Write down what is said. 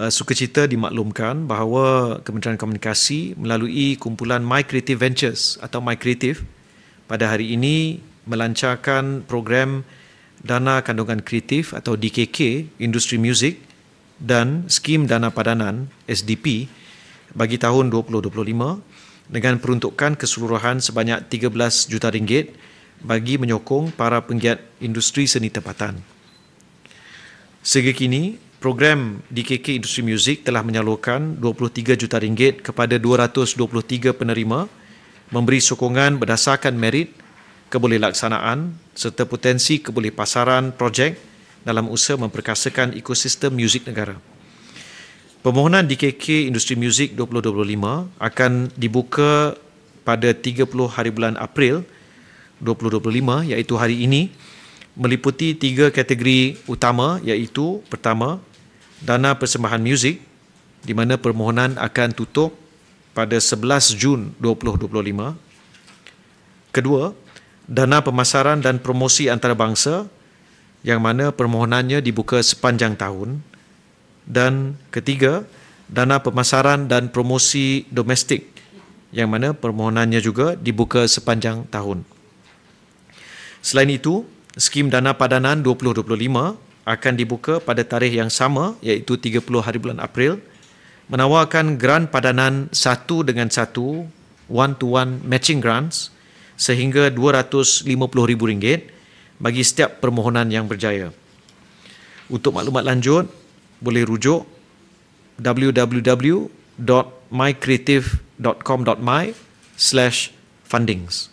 sukacita dimaklumkan bahawa Kementerian Komunikasi melalui kumpulan My Creative Ventures atau My Creative pada hari ini melancarkan program Dana Kandungan Kreatif atau DKK Industri Muzik dan Skim Dana Padanan SDP bagi tahun 2025 dengan peruntukan keseluruhan sebanyak 13 juta ringgit bagi menyokong para penggiat industri seni tempatan. Sehingga kini, program DKK Industri Muzik telah menyalurkan 23 juta ringgit kepada 223 penerima memberi sokongan berdasarkan merit, kebolehlaksanaan serta potensi kebolehpasaran projek dalam usaha memperkasakan ekosistem muzik negara. Permohonan DKK Industri Muzik 2025 akan dibuka pada 30 hari bulan April 2025 iaitu hari ini meliputi 3 kategori utama iaitu pertama, dana persembahan muzik di mana permohonan akan tutup pada 11 Jun 2025. Kedua, dana pemasaran dan promosi antarabangsa yang mana permohonannya dibuka sepanjang tahun. Dan ketiga, dana pemasaran dan promosi domestik yang mana permohonannya juga dibuka sepanjang tahun. Selain itu, skim dana padanan 2025 akan dibuka pada tarikh yang sama iaitu 30 hari bulan April menawarkan geran padanan satu dengan satu one-to-one matching grants sehingga RM250,000 bagi setiap permohonan yang berjaya. Untuk maklumat lanjut, boleh rujuk www.mycreative.com.my/fundings.